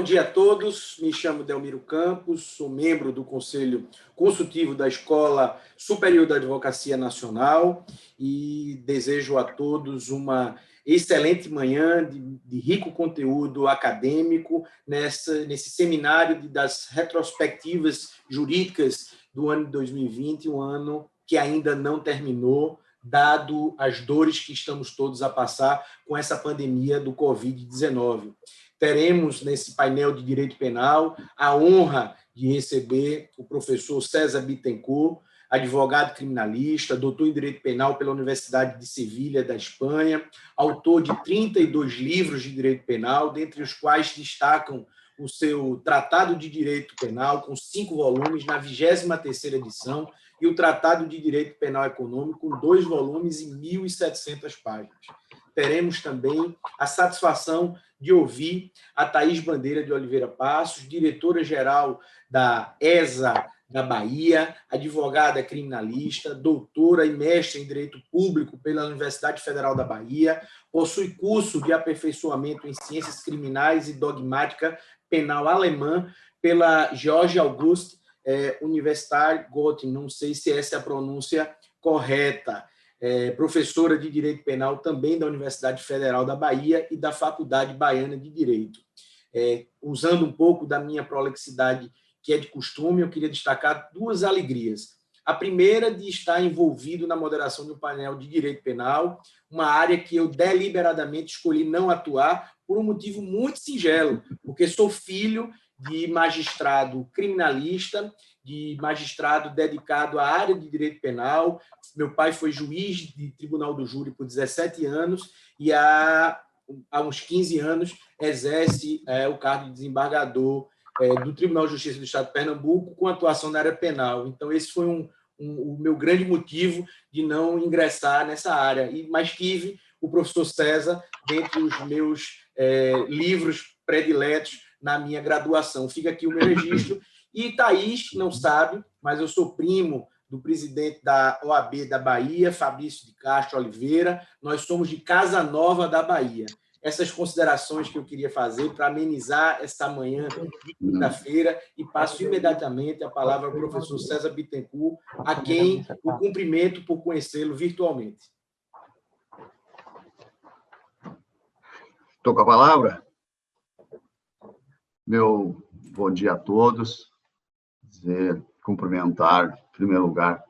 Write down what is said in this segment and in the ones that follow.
dia a todos, me chamo Delmiro Campos, sou membro do Conselho Consultivo da Escola Superior da Advocacia Nacional e desejo a todos uma excelente manhã de rico conteúdo acadêmico nesse seminário das retrospectivas jurídicas do ano de 2020, um ano que ainda não terminou, dado as dores que estamos todos a passar com essa pandemia do Covid-19. Teremos, nesse painel de Direito Penal, a honra de receber o professor César Bittencourt, advogado criminalista, doutor em Direito Penal pela Universidade de Sevilha, da Espanha, autor de 32 livros de Direito Penal, dentre os quais destacam o seu Tratado de Direito Penal, com 5 volumes, na 23ª edição, e o Tratado de Direito Penal Econômico, com 2 volumes e 1.700 páginas. Teremos também a satisfação de ouvir a Thaís Bandeira de Oliveira Passos, diretora-geral da ESA da Bahia, advogada criminalista, doutora e mestre em Direito Público pela Universidade Federal da Bahia, possui curso de aperfeiçoamento em Ciências Criminais e Dogmática Penal Alemã pela Georg August Universität Göttingen, não sei se essa é a pronúncia correta, professora de Direito Penal também da Universidade Federal da Bahia e da Faculdade Baiana de Direito. Usando um pouco da minha prolixidade, que é de costume, eu queria destacar 2 alegrias. A primeira, de estar envolvido na moderação de um painel de Direito Penal, uma área que eu deliberadamente escolhi não atuar por um motivo muito singelo, porque sou filho de magistrado criminalista, de magistrado dedicado à área de Direito Penal. Meu pai foi juiz de Tribunal do Júri por 17 anos e há uns 15 anos exerce o cargo de desembargador do Tribunal de Justiça do Estado de Pernambuco, com atuação na área penal. Então, esse foi o meu grande motivo de não ingressar nessa área. Mas tive o professor César dentre os meus livros prediletos na minha graduação. Fica aqui o meu registro. E Thaís não sabe, mas eu sou primo do presidente da OAB da Bahia, Fabrício de Castro Oliveira. Nós somos de Casa Nova da Bahia. Essas considerações que eu queria fazer para amenizar esta manhã de quinta-feira e passo imediatamente a palavra ao professor César Bittencourt, a quem o cumprimento por conhecê-lo virtualmente. Estou com a palavra? Meu bom dia a todos. Cumprimentar, em primeiro lugar,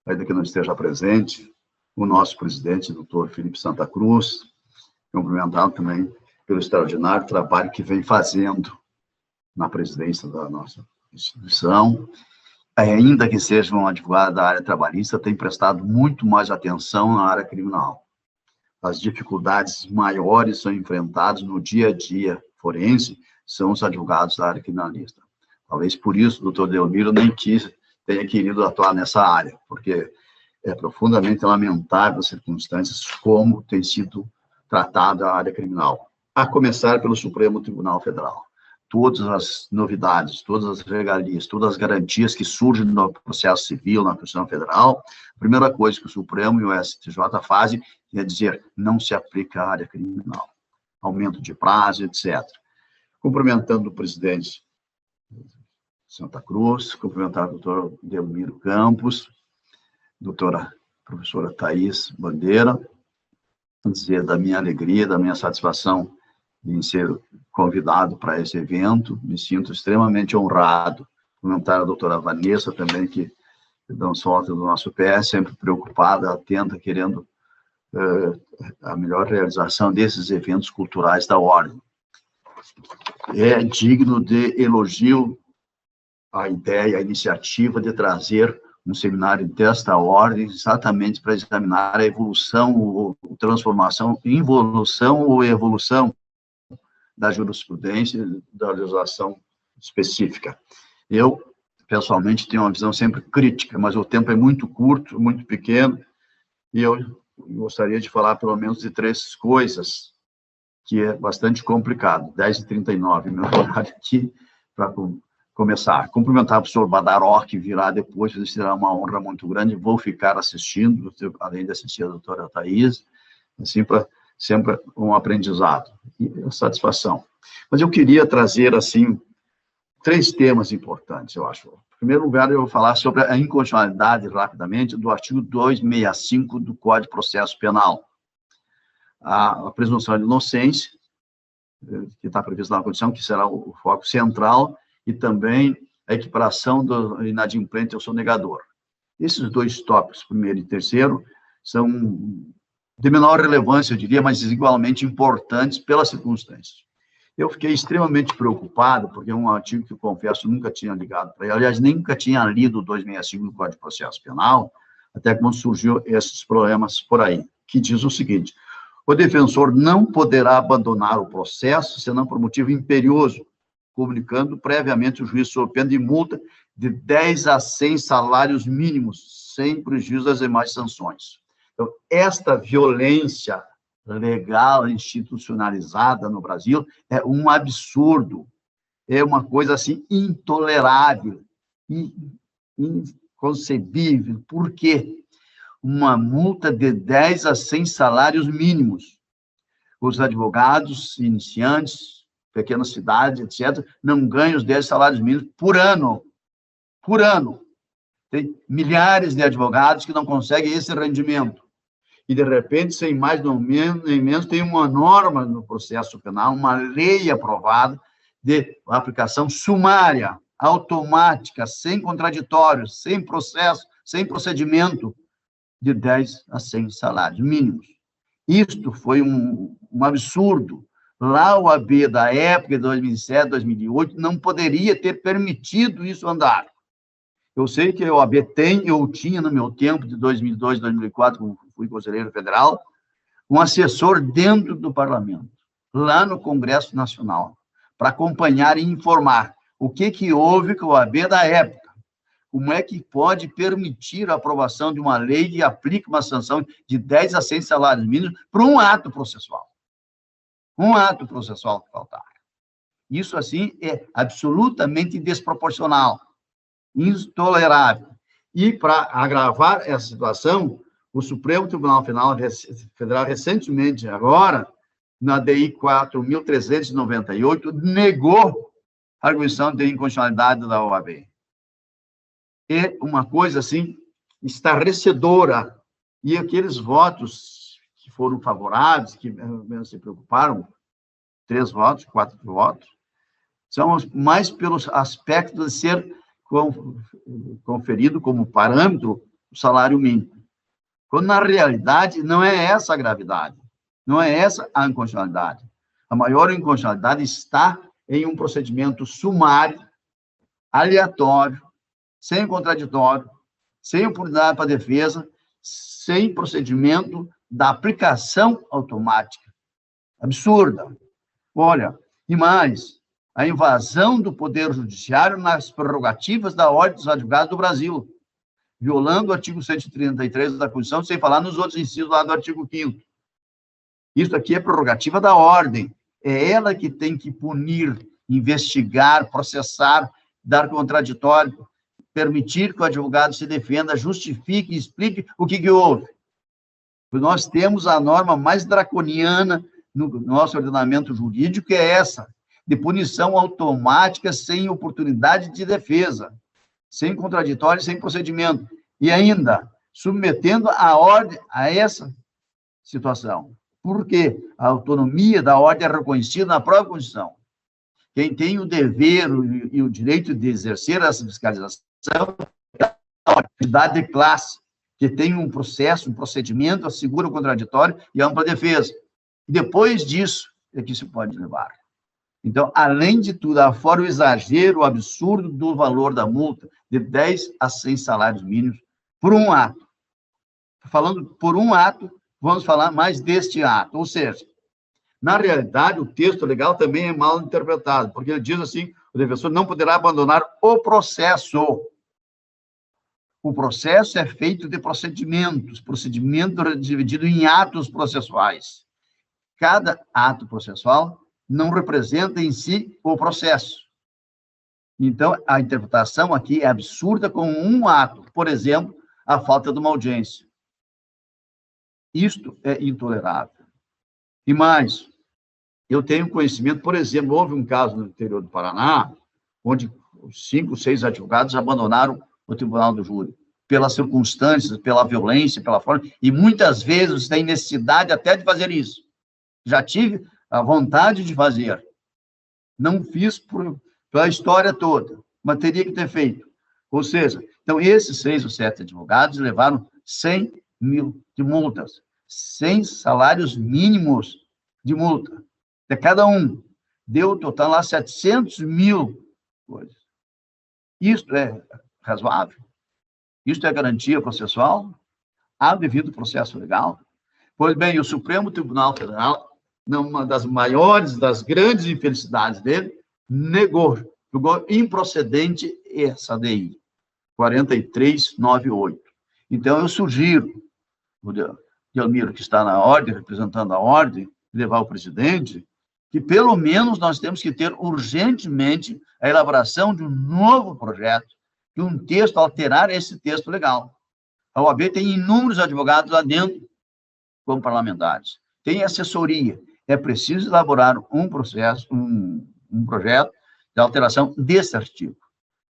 ainda que não esteja presente, o nosso presidente, doutor Felipe Santa Cruz, cumprimentá-lo também pelo extraordinário trabalho que vem fazendo na presidência da nossa instituição. Ainda que seja um advogado da área trabalhista, tem prestado muito mais atenção na área criminal. As dificuldades maiores são enfrentadas no dia a dia forense, são os advogados da área criminalista. Talvez por isso o doutor Delmiro nem tenha querido atuar nessa área, porque é profundamente lamentável as circunstâncias como tem sido tratada a área criminal, a começar pelo Supremo Tribunal Federal. Todas as novidades, todas as regalias, todas as garantias que surgem no processo civil, na Constituição Federal, a primeira coisa que o Supremo e o STJ fazem é dizer não se aplica à área criminal. Aumento de prazo, etc. Cumprimentando o presidente Santa Cruz, cumprimentar o doutor Delmiro Campos, professora Thaís Bandeira, dizer da minha alegria, da minha satisfação em ser convidado para esse evento, me sinto extremamente honrado. Cumprimentar a doutora Vanessa também, que não solta do nosso pé, sempre preocupada, atenta, querendo a melhor realização desses eventos culturais da ordem. É digno de elogio a ideia, a iniciativa de trazer um seminário desta ordem, exatamente para examinar a evolução, transformação, involução ou evolução da jurisprudência, da legislação específica. Eu, pessoalmente, tenho uma visão sempre crítica, mas o tempo é muito curto, muito pequeno, e eu gostaria de falar pelo menos de 3 coisas, que é bastante complicado. 10h39, meu horário aqui, para começar. Cumprimentar o professor Badaró, que virá depois, será uma honra muito grande, vou ficar assistindo, além de assistir a doutora Thaís, assim, para sempre um aprendizado e satisfação. Mas eu queria trazer, assim, 3 temas importantes, eu acho. Em primeiro lugar, eu vou falar sobre a inconstitucionalidade, rapidamente, do artigo 265 do Código de Processo Penal. A presunção de inocência, que está prevista na Constituição, que será o foco central, e também a equiparação do inadimplente ao sonegador. Esses 2 tópicos, primeiro e terceiro, são de menor relevância, eu diria, mas igualmente importantes pelas circunstâncias. Eu fiquei extremamente preocupado, porque é um artigo que, eu confesso, nunca tinha ligado para ele, aliás, nunca tinha lido o 265 do Código de Processo Penal, até quando surgiu esses problemas por aí, que diz o seguinte: o defensor não poderá abandonar o processo, senão por motivo imperioso, comunicando previamente o juiz sob pena de multa de 10 a 100 salários mínimos, sem prejuízo das demais sanções. Então, esta violência legal institucionalizada no Brasil é um absurdo, é uma coisa assim intolerável, inconcebível. Por quê? Uma multa de 10 a 100 salários mínimos. Os advogados iniciantes, pequenas cidades, etc., não ganham os 10 salários mínimos por ano. Por ano. Tem milhares de advogados que não conseguem esse rendimento. E, de repente, sem mais nem menos, tem uma norma no processo penal, uma lei aprovada de aplicação sumária, automática, sem contraditórios, sem processo, sem procedimento, de 10 a 100 salários mínimos. Isto foi um absurdo. Lá o AB da época, de 2007, 2008, não poderia ter permitido isso andar. Eu sei que o AB eu tinha no meu tempo, de 2002, 2004, quando fui conselheiro federal, um assessor dentro do parlamento, lá no Congresso Nacional, para acompanhar e informar o que houve com o AB da época. Como é que pode permitir a aprovação de uma lei que aplica uma sanção de 10 a 100 salários mínimos para um ato processual? Um ato processual que faltar. Isso, assim, é absolutamente desproporcional, intolerável. E, para agravar essa situação, o Supremo Tribunal Federal, recentemente, agora, na DI 4.398, negou a arguição de inconstitucionalidade da OAB. É uma coisa, assim, estarrecedora. E aqueles votos que foram favoráveis, que menos se preocuparam, 3 votos, 4 votos, são mais pelos aspectos de ser conferido como parâmetro o salário mínimo. Quando, na realidade, não é essa a gravidade, não é essa a inconstitucionalidade. A maior inconstitucionalidade está em um procedimento sumário, aleatório, sem contraditório, sem oportunidade para defesa, sem procedimento da aplicação automática. Absurda. Olha, e mais, a invasão do Poder Judiciário nas prerrogativas da Ordem dos Advogados do Brasil, violando o artigo 133 da Constituição, sem falar nos outros incisos lá do artigo 5º. Isso aqui é prerrogativa da Ordem. É ela que tem que punir, investigar, processar, dar contraditório, permitir que o advogado se defenda, justifique e explique o que houve. Nós temos a norma mais draconiana no nosso ordenamento jurídico, que é essa, de punição automática sem oportunidade de defesa, sem contraditório, sem procedimento, e ainda submetendo a ordem a essa situação. Porque a autonomia da ordem é reconhecida na própria Constituição. Quem tem o dever e o direito de exercer essa fiscalização é a autoridade de classe, que tem um processo, um procedimento, assegura o contraditório e ampla defesa. E depois disso é que se pode levar. Então, além de tudo, afora o exagero, o absurdo do valor da multa de 10 a 100 salários mínimos por um ato. Falando por um ato, vamos falar mais deste ato. Ou seja, na realidade, o texto legal também é mal interpretado, porque ele diz assim, o defensor não poderá abandonar o processo. O processo é feito de procedimentos, procedimento dividido em atos processuais. Cada ato processual não representa em si o processo. Então, a interpretação aqui é absurda com um ato, por exemplo, a falta de uma audiência. Isto é intolerável. E mais, eu tenho conhecimento, por exemplo, houve um caso no interior do Paraná, onde 5, 6 advogados abandonaram o tribunal do júri, pelas circunstâncias, pela violência, pela forma, e muitas vezes tem necessidade até de fazer isso. Já tive a vontade de fazer. Não fiz pela história toda, mas teria que ter feito. Ou seja, então, esses 6 ou 7 advogados levaram 100 mil de multas, 100 salários mínimos de multa, de cada um. Deu total lá 700 mil coisas. Isto é razoável? Isto é garantia processual? Há devido processo legal? Pois bem, o Supremo Tribunal Federal, numa das maiores, das grandes infelicidades dele, julgou improcedente essa DI, 4398. Então, eu sugiro, o Delmiro, que está na ordem, representando a ordem, levar o presidente, que pelo menos nós temos que ter urgentemente a elaboração de um novo projeto, de um texto, alterar esse texto legal. A OAB tem inúmeros advogados lá dentro, como parlamentares. Tem assessoria. É preciso elaborar um processo, um projeto de alteração desse artigo,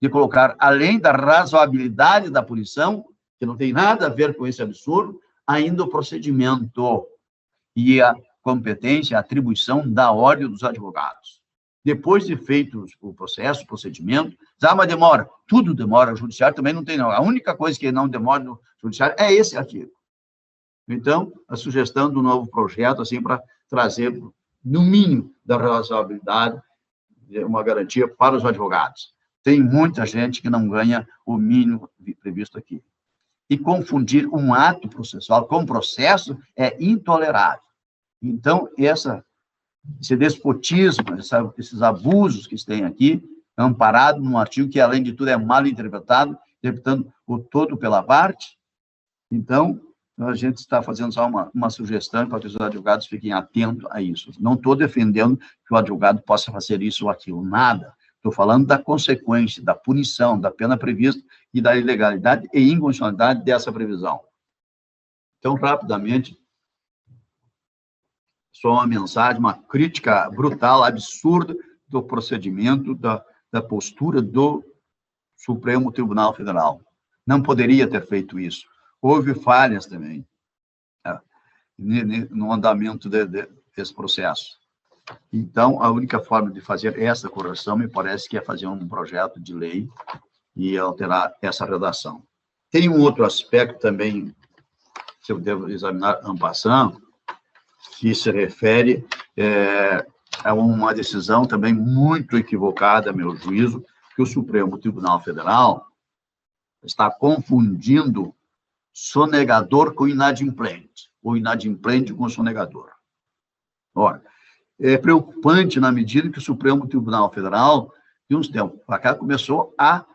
de colocar, além da razoabilidade da punição, que não tem nada a ver com esse absurdo, ainda o procedimento e a competência, a atribuição da ordem dos advogados. Depois de feito o processo, o procedimento, mas demora. Tudo demora. O judiciário também não tem, não. A única coisa que não demora no judiciário é esse artigo. Então, a sugestão do novo projeto, assim, para trazer, no mínimo, da razoabilidade, uma garantia para os advogados. Tem muita gente que não ganha o mínimo previsto aqui. E confundir um ato processual com processo é intolerável. Então, esse despotismo, esses abusos que se tem aqui, é amparado num artigo que, além de tudo, é mal interpretado, interpretando o todo pela parte. Então, a gente está fazendo só uma sugestão para que os advogados fiquem atentos a isso. Não estou defendendo que o advogado possa fazer isso ou aquilo, nada. Estou falando da consequência, da punição, da pena prevista e da ilegalidade e inconstitucionalidade dessa previsão. Então, rapidamente, só uma mensagem, uma crítica brutal, absurda do procedimento, da postura do Supremo Tribunal Federal. Não poderia ter feito isso. Houve falhas também no andamento desse processo. Então, a única forma de fazer essa correção, me parece que é fazer um projeto de lei e alterar essa redação. Tem um outro aspecto também, que eu devo examinar en passant, que se refere a uma decisão também muito equivocada, a meu juízo, que o Supremo Tribunal Federal está confundindo sonegador com inadimplente, ou inadimplente com sonegador. Ora, é preocupante na medida que o Supremo Tribunal Federal, de uns tempos para cá, começou a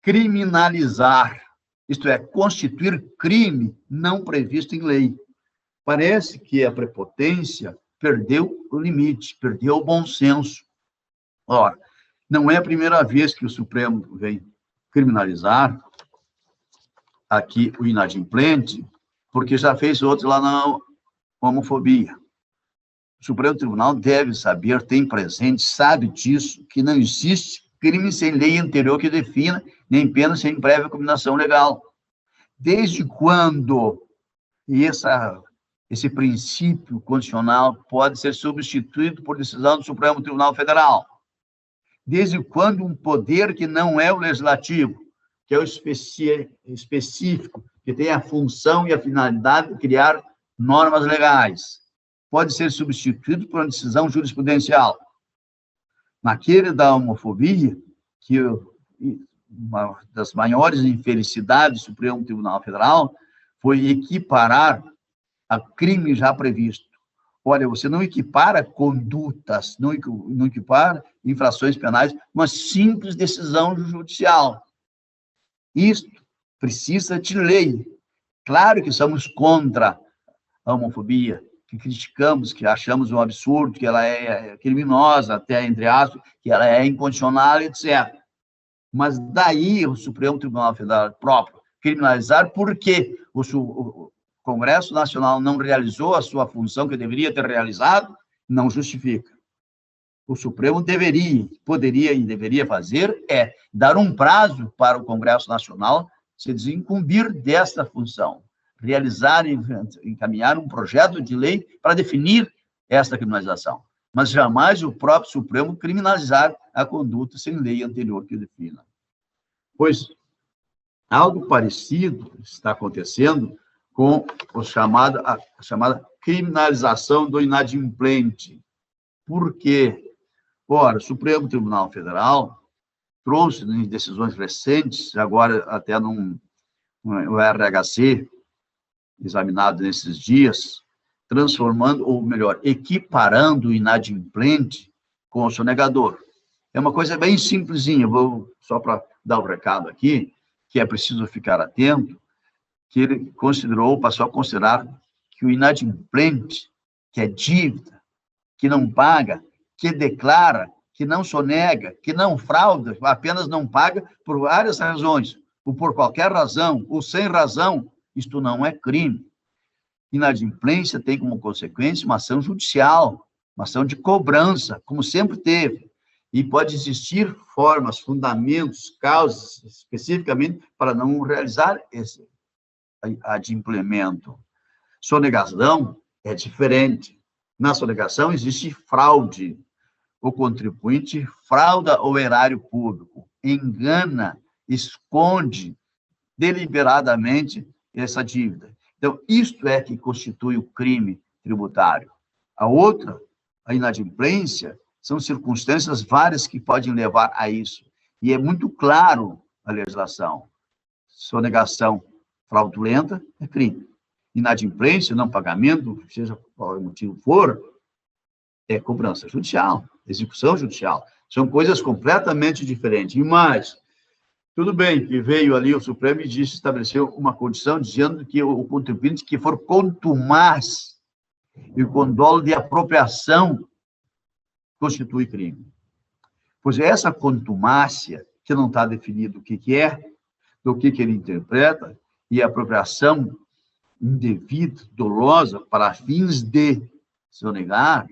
criminalizar, isto é, constituir crime não previsto em lei. Parece que a prepotência perdeu o limite, perdeu o bom senso. Ora, não é a primeira vez que o Supremo vem criminalizar aqui o inadimplente, porque já fez outros lá na homofobia. O Supremo Tribunal deve saber, tem presente, sabe disso, que não existe crime sem lei anterior que defina, nem pena sem prévia combinação legal. Desde quando esse princípio constitucional pode ser substituído por decisão do Supremo Tribunal Federal? Desde quando um poder que não é o legislativo, que é o específico, que tem a função e a finalidade de criar normas legais, pode ser substituído por uma decisão jurisprudencial? Naquele da homofobia, que uma das maiores infelicidades do Supremo Tribunal Federal foi equiparar a crime já previsto. Olha, você não equipara condutas, não equipara infrações penais, uma simples decisão judicial. Isto precisa de lei. Claro que somos contra a homofobia, que criticamos, que achamos um absurdo, que ela é criminosa, até entre aspas, que ela é inconstitucional, etc. Mas daí o Supremo Tribunal Federal próprio criminalizar, porque Congresso Nacional não realizou a sua função que deveria ter realizado, não justifica. O Supremo poderia e deveria fazer é dar um prazo para o Congresso Nacional se desincumbir desta função, realizar e encaminhar um projeto de lei para definir esta criminalização, mas jamais o próprio Supremo criminalizar a conduta sem lei anterior que defina. Pois algo parecido está acontecendo com a chamada criminalização do inadimplente. Por quê? Ora, o Supremo Tribunal Federal trouxe em decisões recentes, agora até no RHC, examinado nesses dias, transformando, ou melhor, equiparando o inadimplente com o sonegador. É uma coisa bem simplesinha, vou só para dar o recado aqui, que é preciso ficar atento, que ele passou a considerar que o inadimplente, que é dívida, que não paga, que declara, que não sonega, que não frauda, apenas não paga por várias razões, ou por qualquer razão, ou sem razão, isto não é crime. Inadimplência tem como consequência uma ação judicial, uma ação de cobrança, como sempre teve. E pode existir formas, fundamentos, causas, especificamente, para não realizar esse adimplemento. Sonegação é diferente. Na sonegação existe fraude. O contribuinte frauda o erário público, engana, esconde deliberadamente essa dívida. Então, isto é que constitui o crime tributário. A outra, a inadimplência, são circunstâncias várias que podem levar a isso. E é muito claro a legislação. Sonegação fraudulenta é crime. Inadimplência, não pagamento, seja qual o motivo for, é cobrança judicial, execução judicial. São coisas completamente diferentes. E mais, tudo bem que veio ali o Supremo e estabeleceu uma condição dizendo que o contribuinte que for contumaz e com dolo de apropriação constitui crime. Pois é essa contumácia, que não está definido o que é, do que ele interpreta, e a apropriação indevida, dolosa, para fins de sonegar,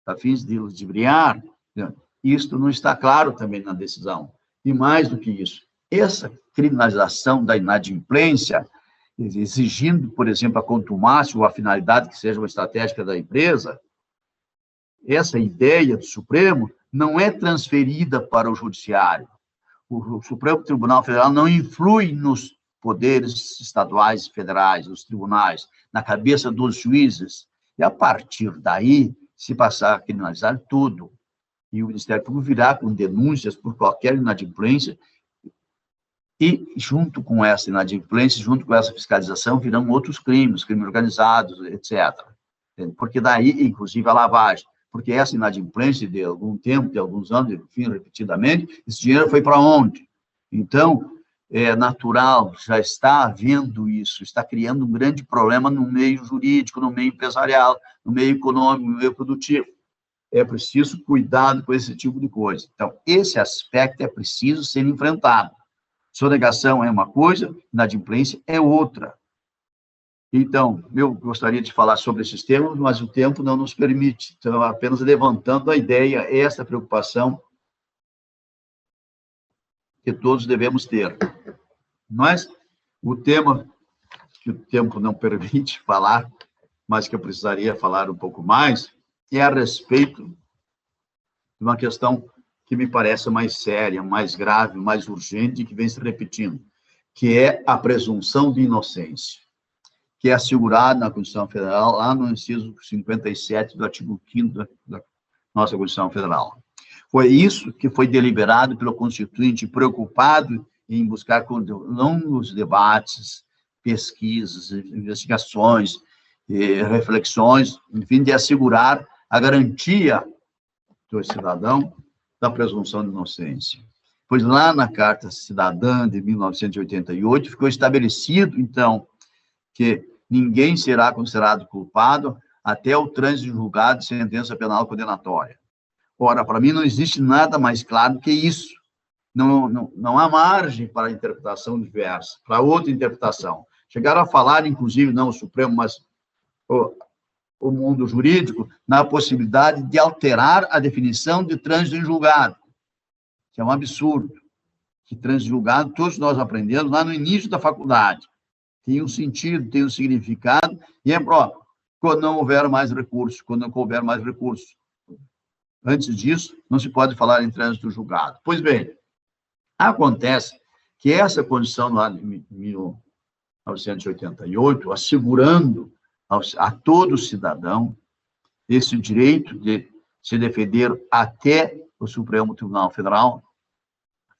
para fins de ludibriar, isto não está claro também na decisão. E mais do que isso, essa criminalização da inadimplência, exigindo, por exemplo, a contumácia ou a finalidade que seja uma estratégica da empresa, essa ideia do Supremo não é transferida para o Judiciário. O Supremo Tribunal Federal não influi nos poderes estaduais e federais, nos tribunais, na cabeça dos juízes. E, a partir daí, se passar a criminalizar tudo. E o Ministério Público virá com denúncias por qualquer inadimplência e, junto com essa inadimplência, junto com essa fiscalização, virão outros crimes, crimes organizados, etc. Porque daí, inclusive, a lavagem. Porque essa inadimplência de algum tempo, de alguns anos, enfim, repetidamente, esse dinheiro foi para onde? Então, é natural, já está havendo isso, está criando um grande problema no meio jurídico, no meio empresarial, no meio econômico, no meio produtivo. É preciso cuidado com esse tipo de coisa. Então, esse aspecto é preciso ser enfrentado. Sonegação é uma coisa, inadimplência é outra. Então, eu gostaria de falar sobre esses temas, mas o tempo não nos permite. Então, apenas levantando a ideia, essa preocupação que todos devemos ter. Mas o tema que o tempo não permite falar, mas que eu precisaria falar um pouco mais, é a respeito de uma questão que me parece mais séria, mais grave, mais urgente, que vem se repetindo, que é a presunção de inocência, que é assegurada na Constituição Federal, lá no inciso 57 do artigo 5º da nossa Constituição Federal. Foi isso que foi deliberado pelo Constituinte, preocupado em buscar com longos debates, pesquisas, investigações, reflexões, enfim, de assegurar a garantia do cidadão da presunção de inocência. Pois lá na Carta Cidadã de 1988 ficou estabelecido, então, que ninguém será considerado culpado até o trânsito julgado de sentença penal condenatória. Ora, para mim não existe nada mais claro que isso. Não há margem para interpretação diversa, para outra interpretação. chegaram a falar, inclusive, não o Supremo, mas o mundo jurídico, na possibilidade de alterar a definição de trânsito em julgado, que é um absurdo. Que trânsito em julgado, todos nós aprendemos lá no início da faculdade. Tem um sentido, tem um significado, e é próprio. Quando não houver mais recursos, quando não couber mais recursos. Antes disso, não se pode falar em trânsito julgado. Pois bem, acontece que essa condição lá de 1988, assegurando a todo cidadão esse direito de se defender até o Supremo Tribunal Federal,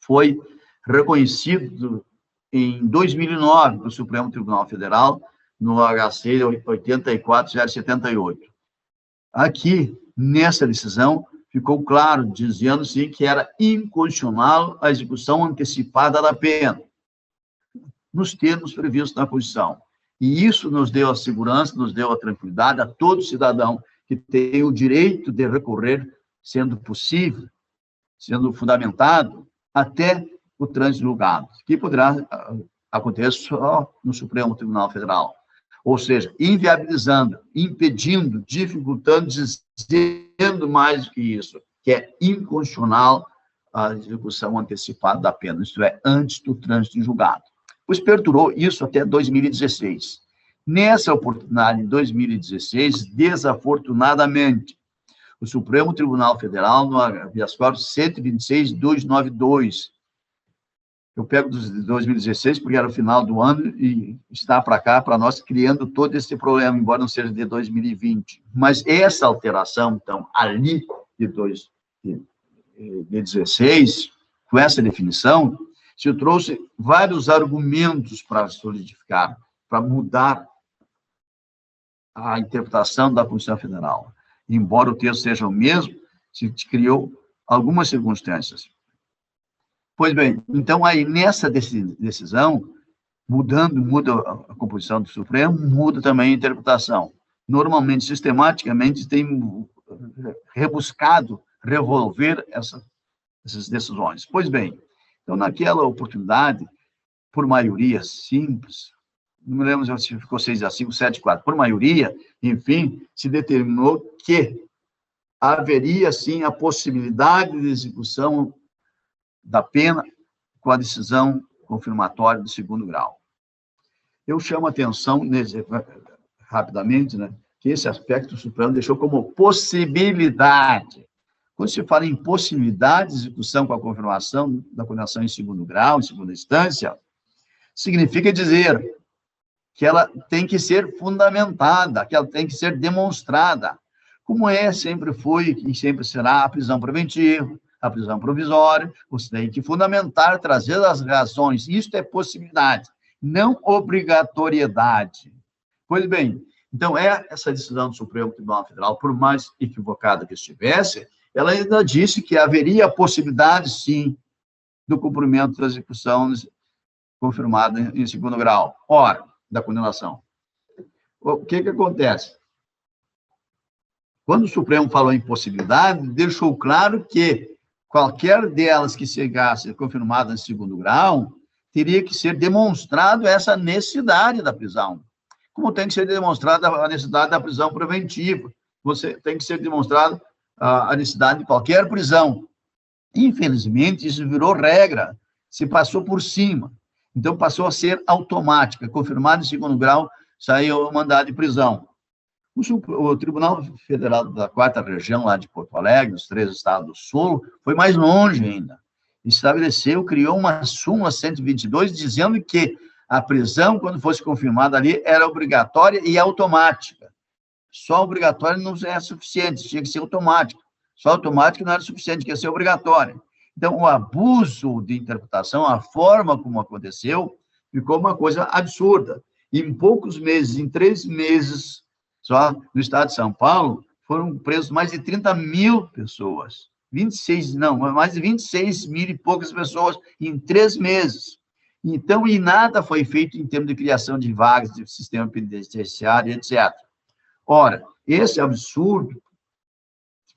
foi reconhecido em 2009 pelo Supremo Tribunal Federal, no HC 84078. Aqui, nessa decisão, ficou claro, dizendo sim que era inconstitucional a execução antecipada da pena, nos termos previstos na Constituição. E isso nos deu a segurança, nos deu a tranquilidade a todo cidadão que tem o direito de recorrer, sendo possível, sendo fundamentado, até o trânsito julgado, que poderá acontecer só no Supremo Tribunal Federal. Ou seja, inviabilizando, impedindo, dificultando, dizendo mais do que isso, que é inconstitucional a execução antecipada da pena, isto é, antes do trânsito em julgado. Pois perdurou isso até 2016. Nessa oportunidade, em 2016, desafortunadamente, o Supremo Tribunal Federal, no habeas corpus 126.292, eu pego de 2016, porque era o final do ano, e está para cá, para nós, criando todo esse problema, embora não seja de 2020. Mas essa alteração, então, ali de 2016, com essa definição, se trouxe vários argumentos para solidificar, para mudar a interpretação da Constituição Federal. Embora o texto seja o mesmo, se criou algumas circunstâncias. Pois bem, então aí nessa decisão, muda a composição do Supremo, muda também a interpretação. Normalmente, sistematicamente, tem rebuscado, revolver essas decisões. Pois bem, então naquela oportunidade, por maioria simples, não me lembro se ficou 6-5, 7-4, por maioria, enfim, se determinou que haveria, sim, a possibilidade de execução da pena com a decisão confirmatória do segundo grau. Eu chamo a atenção, rapidamente, né, que esse aspecto o Supremo deixou como possibilidade. Quando se fala em possibilidade de execução com a confirmação da condenação em segundo grau, em segunda instância, significa dizer que ela tem que ser fundamentada, que ela tem que ser demonstrada, como sempre foi e sempre será a prisão preventiva, a prisão provisória. Você tem que fundamentar, trazer as razões. Isto é possibilidade, não obrigatoriedade. Pois bem, então, essa decisão do Supremo Tribunal Federal, por mais equivocada que estivesse, ela ainda disse que haveria a possibilidade, sim, do cumprimento da execução confirmada em segundo grau. Ora, da condenação. O que acontece? Quando o Supremo falou em possibilidade, deixou claro que qualquer delas que chegasse confirmada em segundo grau, teria que ser demonstrado essa necessidade da prisão. Como tem que ser demonstrada a necessidade da prisão preventiva. Você tem que ser demonstrado a necessidade de qualquer prisão. Infelizmente, isso virou regra, se passou por cima. Então, passou a ser automática. Confirmado em segundo grau, saiu o mandado de prisão. O Tribunal Federal da 4ª Região, lá de Porto Alegre, os 3 estados do Sul, foi mais longe ainda. Estabeleceu, criou uma súmula 122, dizendo que a prisão, quando fosse confirmada ali, era obrigatória e automática. Só obrigatória não é suficiente, tinha que ser automática. Só automática não era suficiente, tinha que ser obrigatória. Então, o abuso de interpretação, a forma como aconteceu, ficou uma coisa absurda. E em poucos meses, em 3 meses, só no estado de São Paulo, foram presos mais de 30 mil pessoas. Mais de 26 mil e poucas pessoas em 3 meses. Então, e nada foi feito em termos de criação de vagas, de sistema penitenciário, etc. Ora, esse absurdo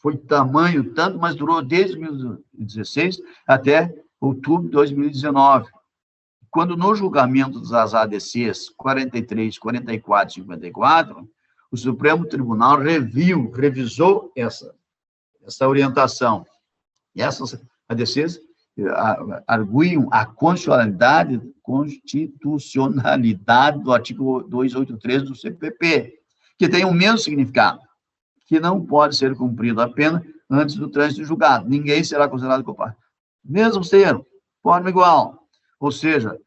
foi tamanho tanto, mas durou desde 2016 até outubro de 2019. quando no julgamento das ADCs 43, 44 e 54, o Supremo Tribunal revisou essa orientação. E essas ADCs arguiam a constitucionalidade do artigo 283 do CPP, que tem o mesmo significado, que não pode ser cumprida a pena antes do trânsito julgado. Ninguém será considerado culpado. Mesmo termo, forma igual. Ou seja,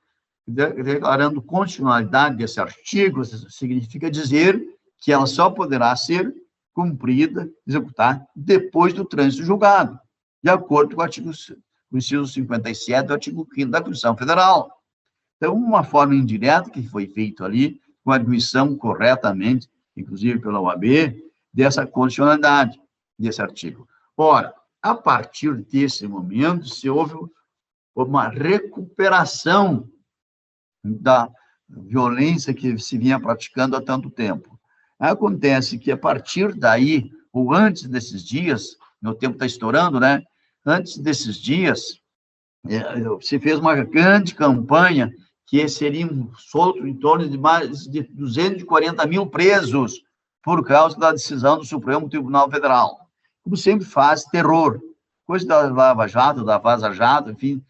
declarando constitucionalidade desse artigo, significa dizer que ela só poderá ser cumprida, executada, depois do trânsito julgado, de acordo com o inciso 57 do artigo 5º da Constituição Federal. Então, uma forma indireta que foi feita ali, com a admissão corretamente, inclusive pela OAB, dessa condicionalidade desse artigo. Ora, a partir desse momento, se houve uma recuperação da violência que se vinha praticando há tanto tempo. Acontece que, a partir daí, ou antes desses dias, meu tempo está estourando, né? Antes desses dias, se fez uma grande campanha que seriam soltos em torno de mais de 240 mil presos por causa da decisão do Supremo Tribunal Federal. Como sempre faz, terror. Coisa da Lava Jato, da Vaza Jato, enfim,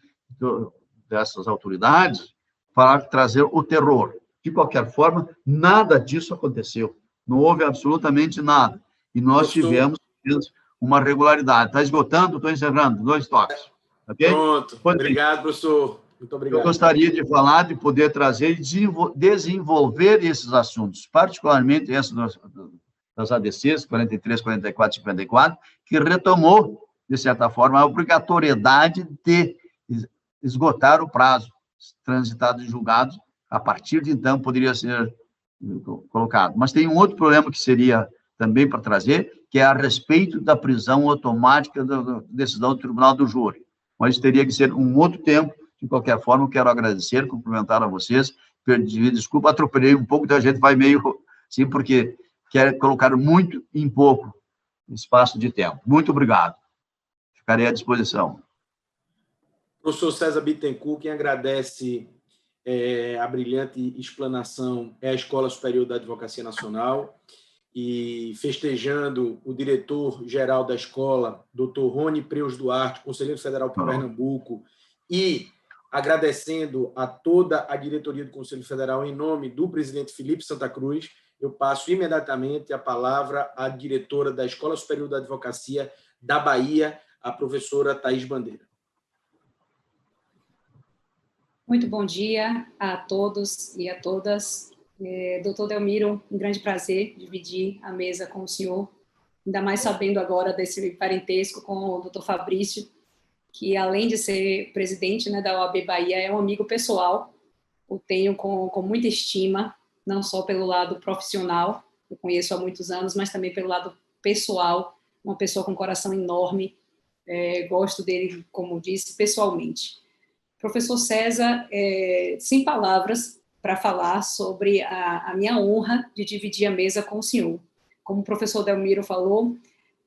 dessas autoridades, para trazer o terror. De qualquer forma, nada disso aconteceu. Não houve absolutamente nada. E nós tivemos uma regularidade. Está esgotando? Estou encerrando. 2 toques. Okay? Pronto. Obrigado, professor. Muito obrigado. Eu gostaria de falar, de poder trazer e desenvolver esses assuntos, particularmente esse das ADCs, 43, 44 e 54, que retomou, de certa forma, a obrigatoriedade de esgotar o prazo transitado em julgados. A partir de então, poderia ser colocado. Mas tem um outro problema que seria também para trazer, que é a respeito da prisão automática da decisão do Tribunal do Júri. Mas teria que ser um outro tempo. De qualquer forma, eu quero agradecer, cumprimentar a vocês. Pedir desculpa, atropelei um pouco, então a gente vai meio sim, porque quer colocar muito em pouco espaço de tempo. Muito obrigado. Ficarei à disposição. Professor César Bittencourt, quem agradece a brilhante explanação é a Escola Superior da Advocacia Nacional, e festejando o diretor-geral da escola, Dr. Rony Preus Duarte, conselheiro federal por Pernambuco, e agradecendo a toda a diretoria do Conselho Federal em nome do presidente Felipe Santa Cruz, eu passo imediatamente a palavra à diretora da Escola Superior da Advocacia da Bahia, a professora Thaís Bandeira. Muito bom dia a todos e a todas. Doutor Delmiro, um grande prazer dividir a mesa com o senhor, ainda mais sabendo agora desse parentesco com o doutor Fabrício, que além de ser presidente, né, da OAB Bahia, é um amigo pessoal, o tenho com muita estima, não só pelo lado profissional, eu conheço há muitos anos, mas também pelo lado pessoal, uma pessoa com um coração enorme, gosto dele, como disse, pessoalmente. Professor César, sem palavras para falar sobre a minha honra de dividir a mesa com o senhor. Como o professor Delmiro falou,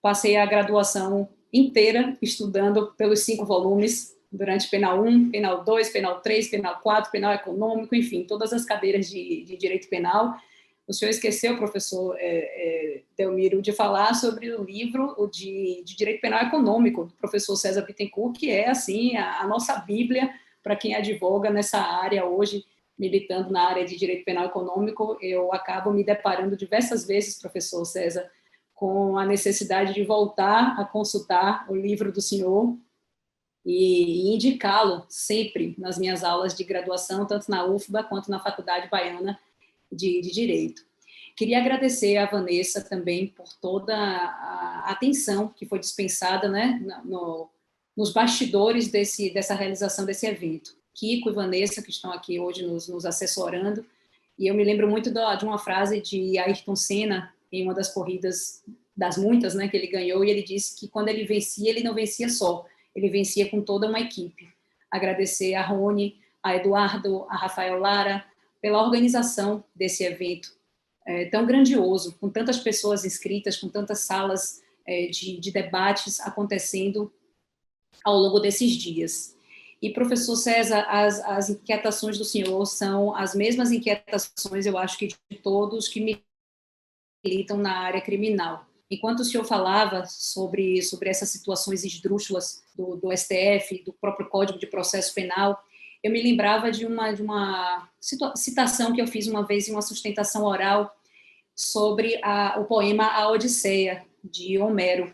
passei a graduação inteira estudando pelos 5 volumes, durante Penal 1, Penal 2, Penal 3, Penal 4, Penal Econômico, enfim, todas as cadeiras de Direito Penal. O senhor esqueceu, professor Delmiro, de falar sobre o livro de Direito Penal Econômico, do professor César Bittencourt, que é, assim, a nossa bíblia para quem advoga nessa área hoje, militando na área de Direito Penal Econômico. Eu acabo me deparando diversas vezes, professor César, com a necessidade de voltar a consultar o livro do senhor e indicá-lo sempre nas minhas aulas de graduação, tanto na UFBA quanto na Faculdade Baiana de Direito. Queria agradecer a Vanessa também por toda a atenção que foi dispensada, né, nos bastidores dessa realização desse evento. Kiko e Vanessa, que estão aqui hoje nos assessorando, e eu me lembro muito de uma frase de Ayrton Senna, em uma das corridas, das muitas, né, que ele ganhou, e ele disse que quando ele vencia, ele não vencia só, ele vencia com toda uma equipe. Agradecer a Rony, a Eduardo, a Rafael Lara, pela organização desse evento tão grandioso, com tantas pessoas inscritas, com tantas salas de debates acontecendo ao longo desses dias. E, professor César, as inquietações do senhor são as mesmas inquietações, eu acho que de todos que militam na área criminal. Enquanto o senhor falava sobre essas situações esdrúxulas do STF, do próprio Código de Processo Penal, eu me lembrava de uma citação que eu fiz uma vez em uma sustentação oral sobre o poema A Odisseia, de Homero.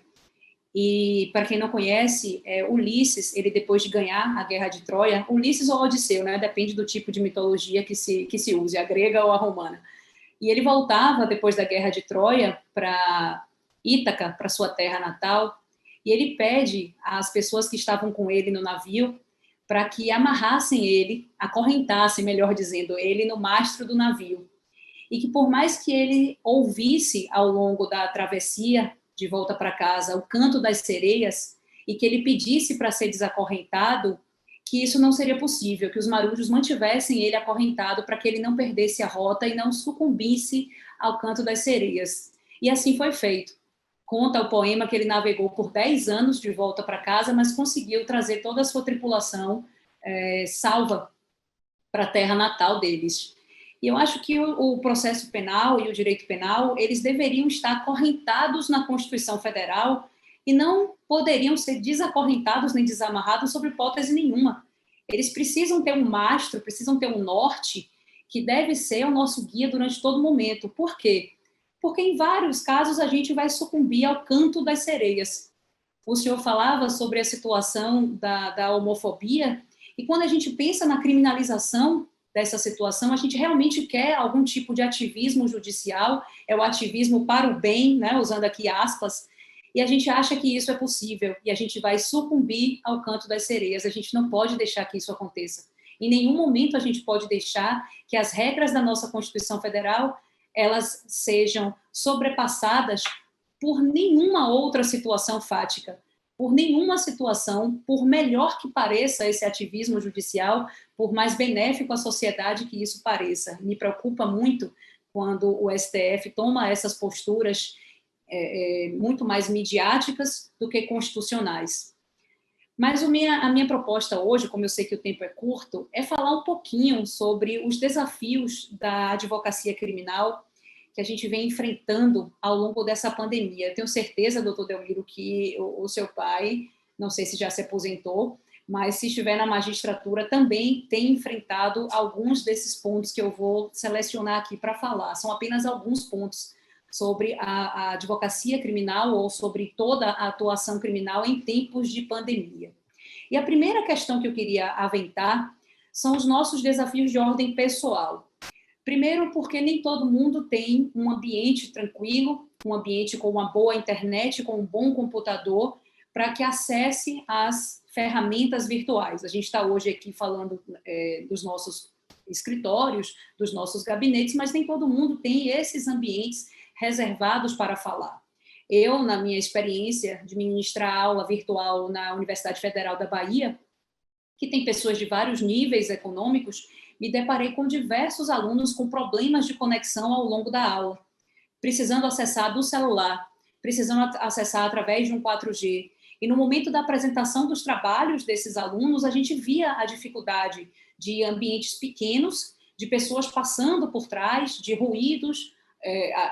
E, para quem não conhece, Ulisses, ele depois de ganhar a Guerra de Troia, Ulisses ou Odisseu, né, depende do tipo de mitologia que se use, a grega ou a romana. E ele voltava, depois da Guerra de Troia, para Ítaca, para sua terra natal, e ele pede às pessoas que estavam com ele no navio para que amarrassem ele, acorrentassem, melhor dizendo, ele no mastro do navio. E que por mais que ele ouvisse ao longo da travessia de volta para casa o canto das sereias, e que ele pedisse para ser desacorrentado, que isso não seria possível, que os marujos mantivessem ele acorrentado para que ele não perdesse a rota e não sucumbisse ao canto das sereias. E assim foi feito. Conta o poema que ele navegou por 10 anos de volta para casa, mas conseguiu trazer toda a sua tripulação salva para a terra natal deles. E eu acho que o processo penal e o direito penal, eles deveriam estar acorrentados na Constituição Federal e não poderiam ser desacorrentados nem desamarrados sob hipótese nenhuma. Eles precisam ter um mastro, precisam ter um norte que deve ser o nosso guia durante todo momento. Por quê? Porque em vários casos a gente vai sucumbir ao canto das sereias. O senhor falava sobre a situação da homofobia, e quando a gente pensa na criminalização dessa situação, a gente realmente quer algum tipo de ativismo judicial, é o ativismo para o bem, né, usando aqui aspas, e a gente acha que isso é possível, e a gente vai sucumbir ao canto das sereias. A gente não pode deixar que isso aconteça. Em nenhum momento a gente pode deixar que as regras da nossa Constituição Federal elas sejam sobrepassadas por nenhuma outra situação fática, por nenhuma situação, por melhor que pareça esse ativismo judicial, por mais benéfico à sociedade que isso pareça. Me preocupa muito quando o STF toma essas posturas muito mais midiáticas do que constitucionais. Mas a minha proposta hoje, como eu sei que o tempo é curto, é falar um pouquinho sobre os desafios da advocacia criminal que a gente vem enfrentando ao longo dessa pandemia. Eu tenho certeza, doutor Delmiro, que o seu pai, não sei se já se aposentou, mas se estiver na magistratura, também tem enfrentado alguns desses pontos que eu vou selecionar aqui para falar. São apenas alguns pontos sobre a advocacia criminal ou sobre toda a atuação criminal em tempos de pandemia. E a primeira questão que eu queria aventar são os nossos desafios de ordem pessoal. Primeiro, porque nem todo mundo tem um ambiente tranquilo, um ambiente com uma boa internet, com um bom computador, para que acesse as ferramentas virtuais. A gente está hoje aqui falando dos nossos escritórios, dos nossos gabinetes, mas nem todo mundo tem esses ambientes reservados para falar. Eu, na minha experiência de ministrar aula virtual na Universidade Federal da Bahia, que tem pessoas de vários níveis econômicos, me deparei com diversos alunos com problemas de conexão ao longo da aula, precisando acessar do celular, precisando acessar através de um 4G. E no momento da apresentação dos trabalhos desses alunos, a gente via a dificuldade de ambientes pequenos, de pessoas passando por trás, de ruídos,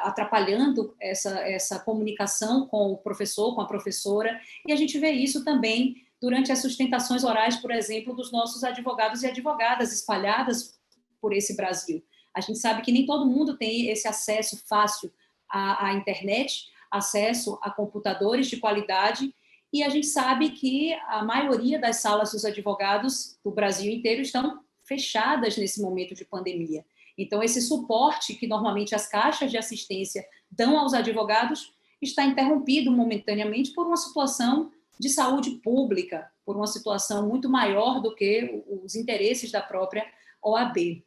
atrapalhando essa comunicação com o professor, com a professora, e a gente vê isso também durante as sustentações orais, por exemplo, dos nossos advogados e advogadas espalhadas por esse Brasil. A gente sabe que nem todo mundo tem esse acesso fácil à internet, acesso a computadores de qualidade, e a gente sabe que a maioria das salas dos advogados do Brasil inteiro estão fechadas nesse momento de pandemia. Então, esse suporte que normalmente as caixas de assistência dão aos advogados está interrompido momentaneamente por uma situação de saúde pública, por uma situação muito maior do que os interesses da própria OAB.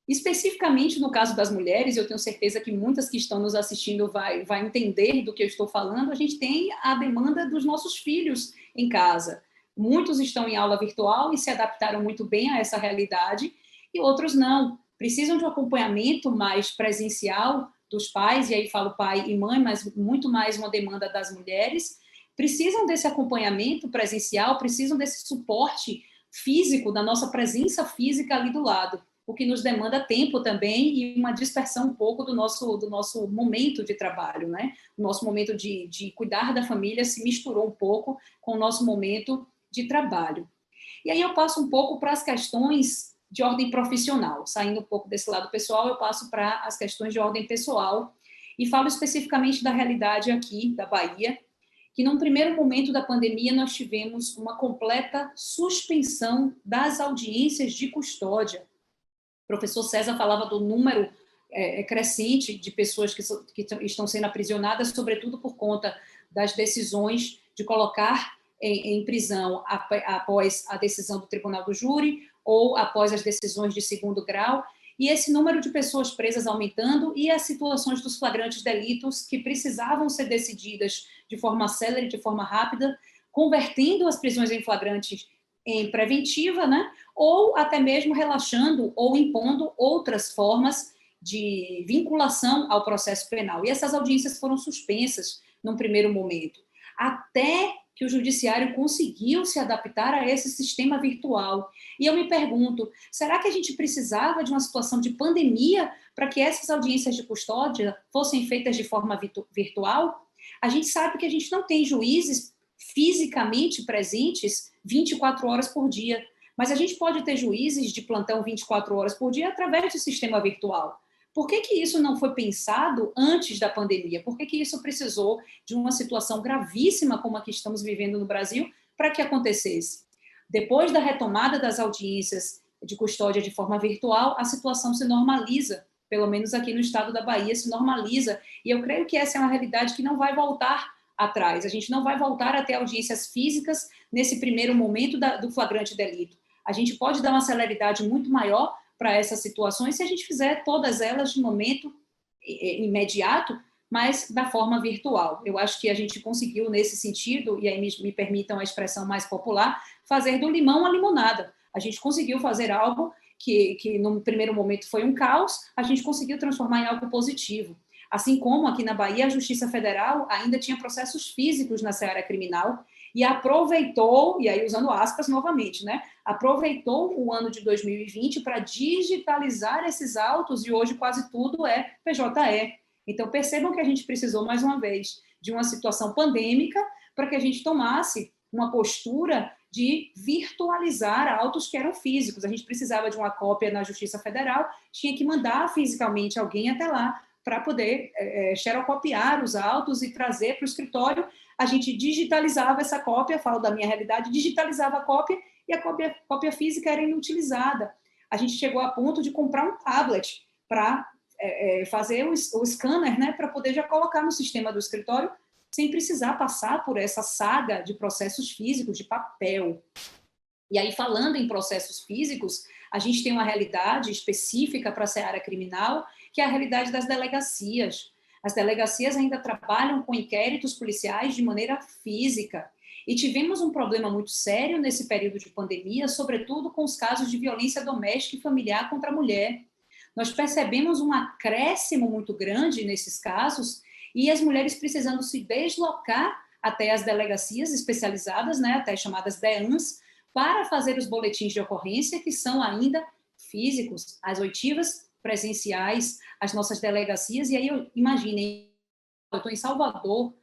Especificamente no caso das mulheres, eu tenho certeza que muitas que estão nos assistindo vai entender do que eu estou falando, a gente tem a demanda dos nossos filhos em casa. Muitos estão em aula virtual e se adaptaram muito bem a essa realidade, e outros não. Precisam de um acompanhamento mais presencial dos pais, e aí falo pai e mãe, mas muito mais uma demanda das mulheres, precisam desse acompanhamento presencial, precisam desse suporte físico, da nossa presença física ali do lado, o que nos demanda tempo também e uma dispersão um pouco do nosso momento de trabalho, né? O nosso momento de cuidar da família se misturou um pouco com o nosso momento de trabalho. E aí eu passo um pouco para as questões de ordem profissional. Saindo um pouco desse lado pessoal, eu passo para as questões de ordem pessoal e falo especificamente da realidade aqui da Bahia, que num primeiro momento da pandemia nós tivemos uma completa suspensão das audiências de custódia. O professor César falava do número crescente de pessoas que estão sendo aprisionadas, sobretudo por conta das decisões de colocar em prisão após a decisão do Tribunal do Júri ou após as decisões de segundo grau, e esse número de pessoas presas aumentando e as situações dos flagrantes delitos que precisavam ser decididas de forma célere, de forma rápida, convertendo as prisões em flagrantes em preventiva, né? Ou até mesmo relaxando ou impondo outras formas de vinculação ao processo penal. E essas audiências foram suspensas num primeiro momento, até que o judiciário conseguiu se adaptar a esse sistema virtual. E eu me pergunto, será que a gente precisava de uma situação de pandemia para que essas audiências de custódia fossem feitas de forma virtual? A gente sabe que a gente não tem juízes fisicamente presentes 24 horas por dia, mas a gente pode ter juízes de plantão 24 horas por dia através do sistema virtual. Por que isso não foi pensado antes da pandemia? Por que isso precisou de uma situação gravíssima como a que estamos vivendo no Brasil para que acontecesse? Depois da retomada das audiências de custódia de forma virtual, a situação se normaliza, pelo menos aqui no estado da Bahia se normaliza, e eu creio que essa é uma realidade que não vai voltar atrás. A gente não vai voltar a ter audiências físicas nesse primeiro momento do flagrante delito. A gente pode dar uma celeridade muito maior para essas situações se a gente fizer todas elas de momento imediato, mas da forma virtual. Eu acho que a gente conseguiu, nesse sentido, e aí me permitam a expressão mais popular, fazer do limão a limonada. A gente conseguiu fazer algo que no primeiro momento foi um caos, a gente conseguiu transformar em algo positivo. Assim como aqui na Bahia, a Justiça Federal ainda tinha processos físicos na seara criminal e aproveitou, e aí usando aspas novamente, né? Aproveitou o ano de 2020 para digitalizar esses autos e hoje quase tudo é PJE. Então percebam que a gente precisou, mais uma vez, de uma situação pandêmica para que a gente tomasse uma postura de virtualizar autos que eram físicos. A gente precisava de uma cópia na Justiça Federal, tinha que mandar fisicamente alguém até lá para poder xerocopiar os autos e trazer para o escritório. A gente digitalizava essa cópia, falo da minha realidade, digitalizava a cópia e a cópia física era inutilizada. A gente chegou a ponto de comprar um tablet para fazer o scanner, né, para poder já colocar no sistema do escritório, sem precisar passar por essa saga de processos físicos, de papel. E aí, falando em processos físicos, a gente tem uma realidade específica para a seara criminal, que é a realidade das delegacias. As delegacias ainda trabalham com inquéritos policiais de maneira física. E tivemos um problema muito sério nesse período de pandemia, sobretudo com os casos de violência doméstica e familiar contra a mulher. Nós percebemos um acréscimo muito grande nesses casos e as mulheres precisando se deslocar até as delegacias especializadas, né, até chamadas DEANs, para fazer os boletins de ocorrência, que são ainda físicos, as oitivas presenciais, as nossas delegacias. E aí, imaginem, eu estou em Salvador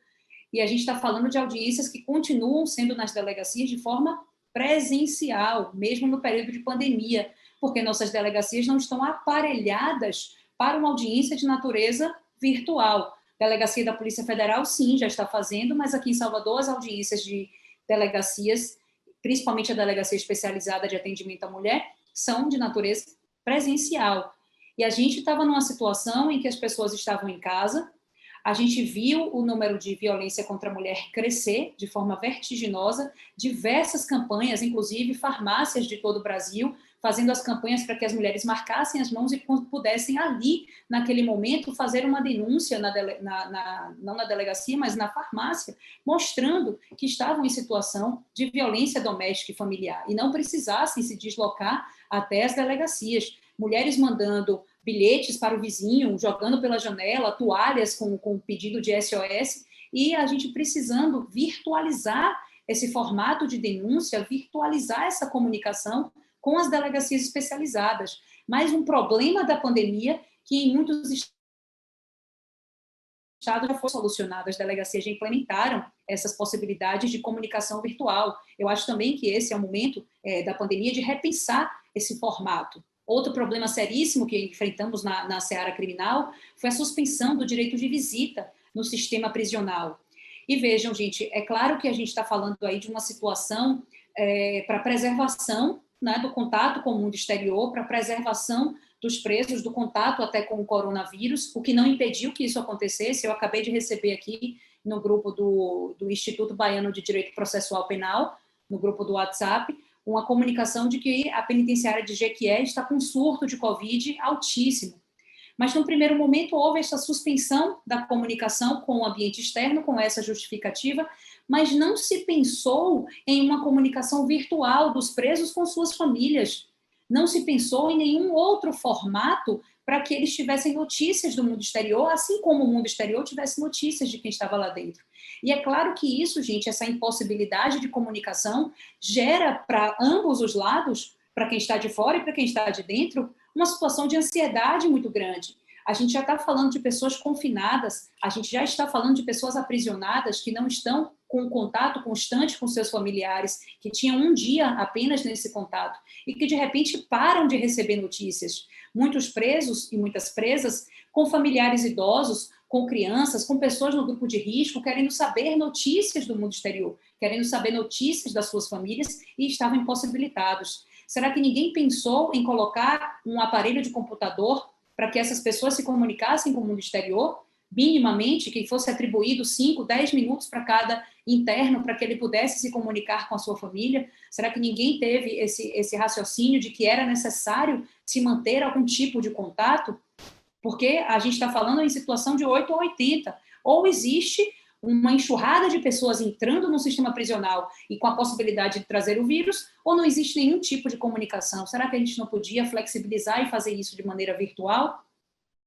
e a gente está falando de audiências que continuam sendo nas delegacias de forma presencial, mesmo no período de pandemia, porque nossas delegacias não estão aparelhadas para uma audiência de natureza virtual. Delegacia da Polícia Federal, sim, já está fazendo, mas aqui em Salvador as audiências de delegacias, principalmente a Delegacia Especializada de Atendimento à Mulher, são de natureza presencial. E a gente estava numa situação em que as pessoas estavam em casa, a gente viu o número de violência contra a mulher crescer de forma vertiginosa, diversas campanhas, inclusive farmácias de todo o Brasil, fazendo as campanhas para que as mulheres marcassem as mãos e pudessem ali, naquele momento, fazer uma denúncia, não na delegacia, mas na farmácia, mostrando que estavam em situação de violência doméstica e familiar e não precisassem se deslocar até as delegacias. Mulheres mandando bilhetes para o vizinho, jogando pela janela, toalhas com pedido de SOS, e a gente precisando virtualizar esse formato de denúncia, virtualizar essa comunicação com as delegacias especializadas. Mas um problema da pandemia que em muitos estados já foi solucionado, as delegacias já implementaram essas possibilidades de comunicação virtual. Eu acho também que esse é o momento da pandemia de repensar esse formato. Outro problema seríssimo que enfrentamos na seara criminal foi a suspensão do direito de visita no sistema prisional. E vejam, gente, é claro que a gente está falando aí de uma situação para preservação, né, do contato com o mundo exterior, para preservação dos presos, do contato até com o coronavírus, o que não impediu que isso acontecesse. Eu acabei de receber aqui no grupo do Instituto Baiano de Direito Processual Penal, no grupo do WhatsApp, uma comunicação de que a penitenciária de Jequié está com um surto de Covid altíssimo. Mas, no primeiro momento, houve essa suspensão da comunicação com o ambiente externo, com essa justificativa, mas não se pensou em uma comunicação virtual dos presos com suas famílias. Não se pensou em nenhum outro formato para que eles tivessem notícias do mundo exterior, assim como o mundo exterior tivesse notícias de quem estava lá dentro. E é claro que isso, gente, essa impossibilidade de comunicação gera para ambos os lados, para quem está de fora e para quem está de dentro, uma situação de ansiedade muito grande. A gente já está falando de pessoas confinadas, a gente já está falando de pessoas aprisionadas que não estão com contato constante com seus familiares, que tinham um dia apenas nesse contato e que, de repente, param de receber notícias. Muitos presos e muitas presas com familiares idosos, com crianças, com pessoas no grupo de risco, querendo saber notícias do mundo exterior, querendo saber notícias das suas famílias e estavam impossibilitados. Será que ninguém pensou em colocar um aparelho de computador para que essas pessoas se comunicassem com o mundo exterior, minimamente, que fosse atribuído 5, 10 minutos para cada interno, para que ele pudesse se comunicar com a sua família? Será que ninguém teve esse raciocínio de que era necessário se manter algum tipo de contato? Porque a gente está falando em situação de 8 ou 80. Ou existe uma enxurrada de pessoas entrando no sistema prisional e com a possibilidade de trazer o vírus, ou não existe nenhum tipo de comunicação? Será que a gente não podia flexibilizar e fazer isso de maneira virtual?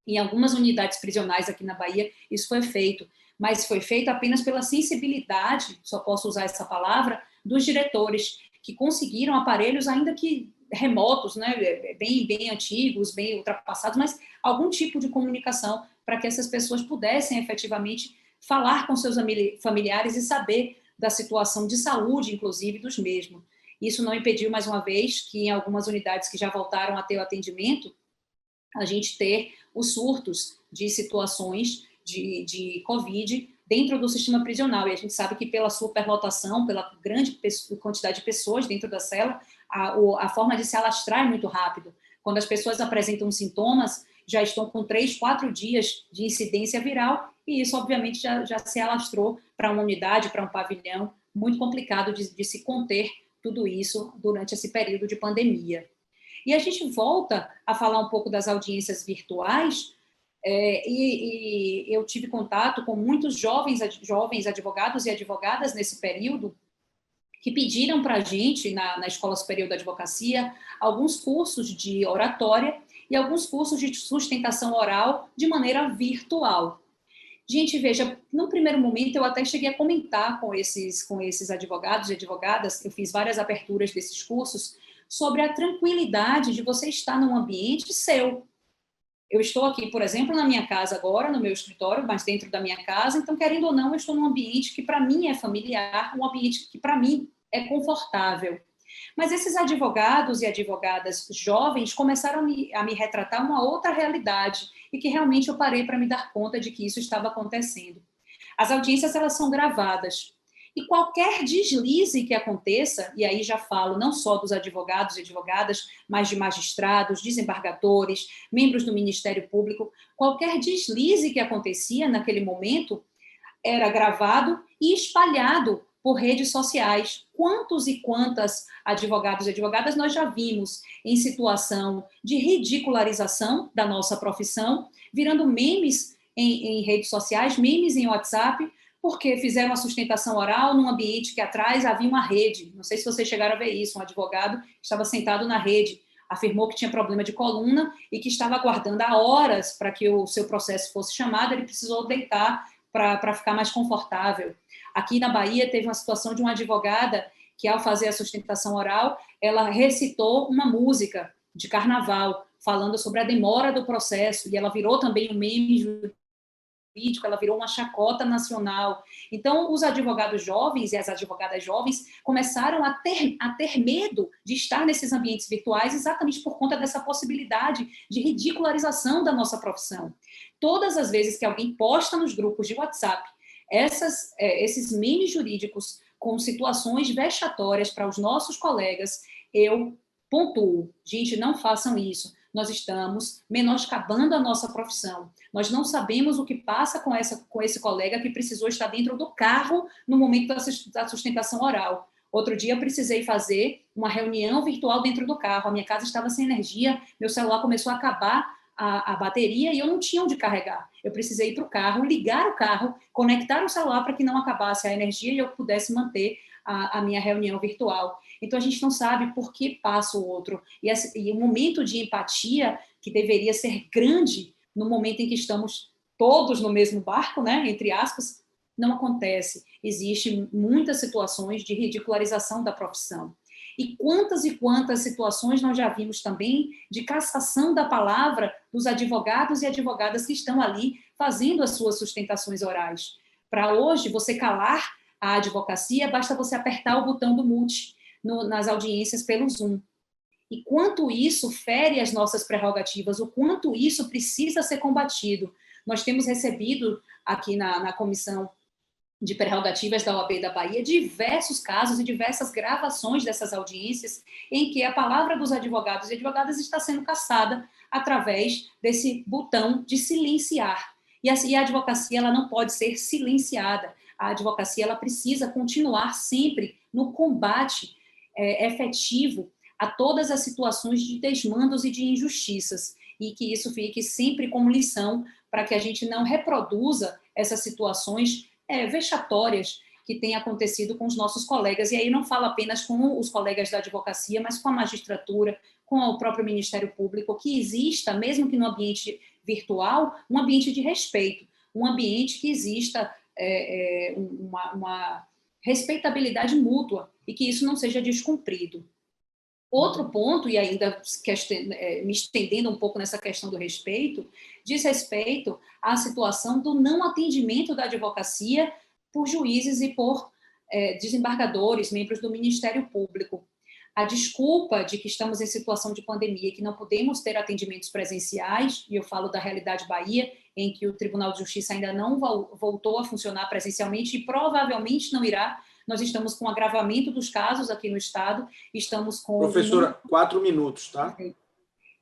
Em algumas unidades prisionais aqui na Bahia, isso foi feito, mas foi feito apenas pela sensibilidade, só posso usar essa palavra, dos diretores, que conseguiram aparelhos ainda que remotos, né, bem antigos, bem ultrapassados, mas algum tipo de comunicação para que essas pessoas pudessem efetivamente falar com seus familiares e saber da situação de saúde, inclusive, dos mesmos. Isso não impediu, mais uma vez, que em algumas unidades que já voltaram a ter o atendimento, a gente ter os surtos de situações de Covid dentro do sistema prisional. E a gente sabe que pela superlotação, pela grande quantidade de pessoas dentro da cela, a forma de se alastrar é muito rápido. Quando as pessoas apresentam sintomas, já estão com 3, 4 dias de incidência viral, e isso, obviamente, já se alastrou para uma unidade, para um pavilhão, muito complicado de se conter tudo isso durante esse período de pandemia. E a gente volta a falar um pouco das audiências virtuais, e eu tive contato com muitos jovens advogados e advogadas nesse período, que pediram para a gente, na Escola Superior da Advocacia, alguns cursos de oratória e alguns cursos de sustentação oral de maneira virtual. Gente, veja, no primeiro momento eu até cheguei a comentar com esses advogados e advogadas, eu fiz várias aberturas desses cursos, sobre a tranquilidade de você estar num ambiente seu. Eu estou aqui, por exemplo, na minha casa agora, no meu escritório, mas dentro da minha casa, então, querendo ou não, eu estou num ambiente que para mim é familiar, um ambiente que para mim é confortável. Mas esses advogados e advogadas jovens começaram a me retratar uma outra realidade e que realmente eu parei para me dar conta de que isso estava acontecendo. As audiências, elas são gravadas. E qualquer deslize que aconteça, e aí já falo não só dos advogados e advogadas, mas de magistrados, desembargadores, membros do Ministério Público, qualquer deslize que acontecia naquele momento era gravado e espalhado por redes sociais. Quantos e quantas advogados e advogadas nós já vimos em situação de ridicularização da nossa profissão, virando memes em redes sociais, memes em WhatsApp, porque fizeram a sustentação oral num ambiente que atrás havia uma rede. Não sei se vocês chegaram a ver isso, um advogado estava sentado na rede, afirmou que tinha problema de coluna e que estava aguardando há horas para que o seu processo fosse chamado, ele precisou deitar para ficar mais confortável. Aqui na Bahia teve uma situação de uma advogada que, ao fazer a sustentação oral, ela recitou uma música de carnaval, falando sobre a demora do processo, e ela virou também um meme jurídico, ela virou uma chacota nacional. Então, os advogados jovens e as advogadas jovens começaram a ter medo de estar nesses ambientes virtuais exatamente por conta dessa possibilidade de ridicularização da nossa profissão. Todas as vezes que alguém posta nos grupos de WhatsApp esses memes jurídicos com situações vexatórias para os nossos colegas, eu pontuo: gente, não façam isso. Nós estamos menoscabando a nossa profissão. Nós não sabemos o que passa com esse colega que precisou estar dentro do carro no momento da sustentação oral. Outro dia eu precisei fazer uma reunião virtual dentro do carro. A minha casa estava sem energia, meu celular começou a acabar a bateria e eu não tinha onde carregar. Eu precisei ir para o carro, ligar o carro, conectar o celular para que não acabasse a energia e eu pudesse manter a minha reunião virtual. Então, a gente não sabe por que passa o outro. E o momento de empatia, que deveria ser grande no momento em que estamos todos no mesmo barco, né, entre aspas, não acontece. Existem muitas situações de ridicularização da profissão. E quantas situações nós já vimos também de cassação da palavra dos advogados e advogadas que estão ali fazendo as suas sustentações orais. Para hoje, você calar a advocacia, basta você apertar o botão do mute nas audiências pelo Zoom. E quanto isso fere as nossas prerrogativas, o quanto isso precisa ser combatido. Nós temos recebido aqui na Comissão de Prerrogativas da OAB da Bahia diversos casos e diversas gravações dessas audiências em que a palavra dos advogados e advogadas está sendo cassada através desse botão de silenciar. E a advocacia ela não pode ser silenciada. A advocacia ela precisa continuar sempre no combate efetivo a todas as situações de desmandos e de injustiças, e que isso fique sempre como lição para que a gente não reproduza essas situações vexatórias que têm acontecido com os nossos colegas. E aí não falo apenas com os colegas da advocacia, mas com a magistratura, com o próprio Ministério Público, que exista, mesmo que no ambiente virtual, um ambiente de respeito, um ambiente que exista uma respeitabilidade mútua e que isso não seja descumprido. Outro ponto, e ainda me estendendo um pouco nessa questão do respeito, diz respeito à situação do não atendimento da advocacia por juízes e por desembargadores, membros do Ministério Público. A desculpa de que estamos em situação de pandemia, que não podemos ter atendimentos presenciais, e eu falo da realidade Bahia, em que o Tribunal de Justiça ainda não voltou a funcionar presencialmente e provavelmente não irá. Nós estamos com agravamento dos casos aqui no Estado, estamos com... Professora, 4 minutos, tá?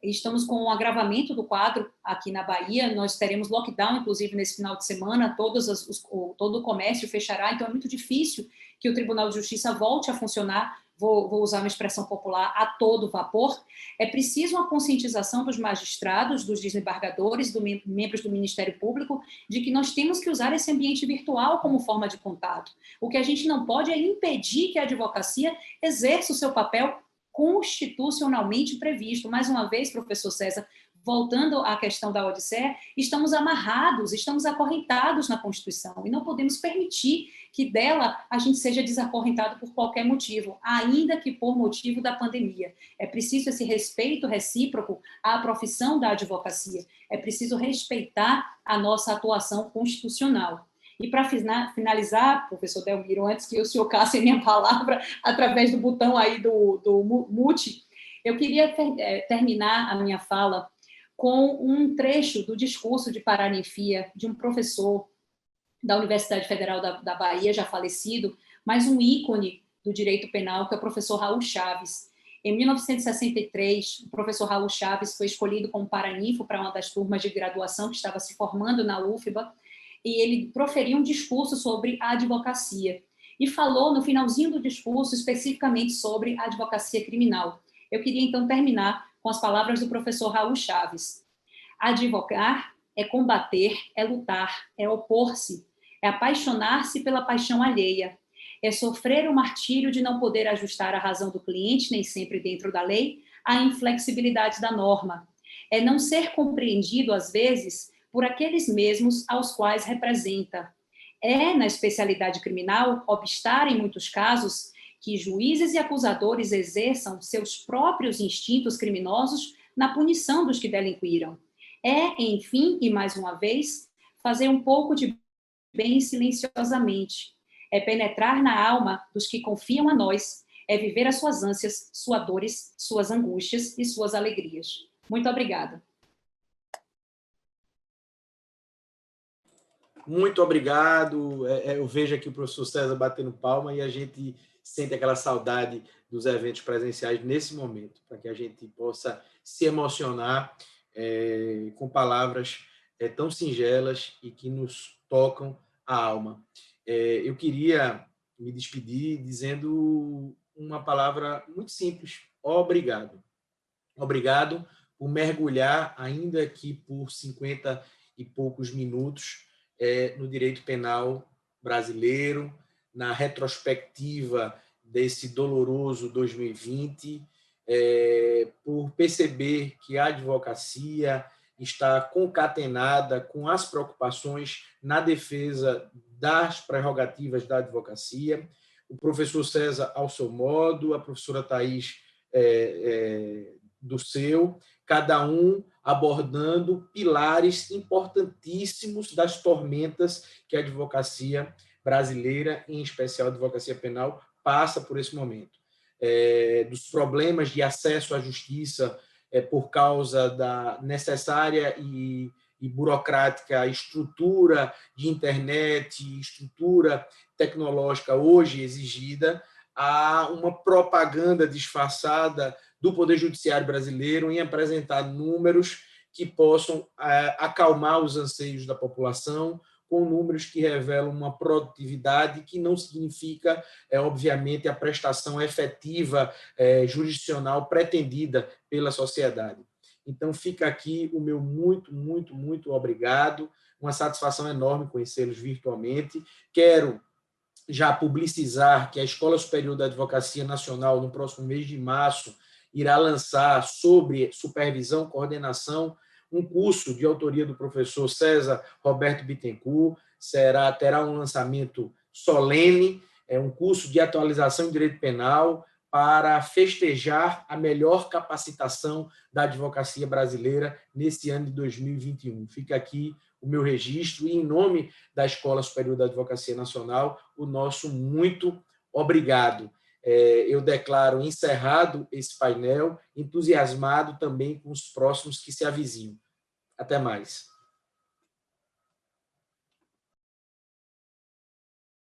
Estamos com um agravamento do quadro aqui na Bahia, nós teremos lockdown, inclusive, nesse final de semana, todo o comércio fechará, então é muito difícil que o Tribunal de Justiça volte a funcionar, vou usar uma expressão popular, a todo vapor. É preciso uma conscientização dos magistrados, dos desembargadores, membros do Ministério Público, de que nós temos que usar esse ambiente virtual como forma de contato. O que a gente não pode é impedir que a advocacia exerça o seu papel constitucionalmente previsto. Mais uma vez, professor César, voltando à questão da Odisseia, estamos amarrados, estamos acorrentados na Constituição e não podemos permitir que dela a gente seja desacorrentado por qualquer motivo, ainda que por motivo da pandemia. É preciso esse respeito recíproco à profissão da advocacia, é preciso respeitar a nossa atuação constitucional. E para finalizar, professor Delmiro, antes que o senhor casse a minha palavra através do botão aí do mute, eu queria terminar a minha fala com um trecho do discurso de Paraninfia de um professor da Universidade Federal da Bahia, já falecido, mas um ícone do direito penal, que é o professor Raul Chaves. Em 1963, o professor Raul Chaves foi escolhido como paraninfo para uma das turmas de graduação que estava se formando na UFBA, e ele proferiu um discurso sobre a advocacia, e falou no finalzinho do discurso especificamente sobre a advocacia criminal. Eu queria, então, terminar com as palavras do professor Raul Chaves. Advogar é combater, é lutar, é opor-se, é apaixonar-se pela paixão alheia, é sofrer o martírio de não poder ajustar a razão do cliente, nem sempre dentro da lei, à inflexibilidade da norma, é não ser compreendido, às vezes, por aqueles mesmos aos quais representa, É, na especialidade criminal, obstar, em muitos casos, que juízes e acusadores exerçam seus próprios instintos criminosos na punição dos que delinquiram. É, enfim, e mais uma vez, fazer um pouco de bem silenciosamente. É penetrar na alma dos que confiam a nós, é viver as suas ânsias, suas dores, suas angústias e suas alegrias. Muito obrigada. Muito obrigado. Eu vejo aqui o professor César batendo palma e a gente sente aquela saudade dos eventos presenciais nesse momento, para que a gente possa se emocionar com palavras tão singelas e que nos tocam a alma. Eu queria me despedir dizendo uma palavra muito simples: obrigado. Obrigado por mergulhar, ainda que por 50 e poucos minutos, no direito penal brasileiro, na retrospectiva desse doloroso 2020, por perceber que a advocacia está concatenada com as preocupações na defesa das prerrogativas da advocacia. O professor César, ao seu modo, a professora Thaís, do seu, cada um abordando pilares importantíssimos das tormentas que a advocacia brasileira, em especial a advocacia penal, passa por esse momento. Dos problemas de acesso à justiça por causa da necessária e burocrática estrutura de internet, estrutura tecnológica hoje exigida, há uma propaganda disfarçada do Poder Judiciário brasileiro em apresentar números que possam acalmar os anseios da população, com números que revelam uma produtividade que não significa, obviamente, a prestação efetiva jurisdicional pretendida pela sociedade. Então, fica aqui o meu muito, muito, muito obrigado. Uma satisfação enorme conhecê-los virtualmente. Quero já publicizar que a Escola Superior da Advocacia Nacional, no próximo mês de março, irá lançar, sobre supervisão e coordenação, um curso de autoria do professor César Roberto Bittencourt. Terá um lançamento solene, um curso de atualização em direito penal para festejar a melhor capacitação da advocacia brasileira nesse ano de 2021. Fica aqui o meu registro e, em nome da Escola Superior da Advocacia Nacional, o nosso muito obrigado. Eu declaro encerrado esse painel, entusiasmado também com os próximos que se avizinham. Até mais.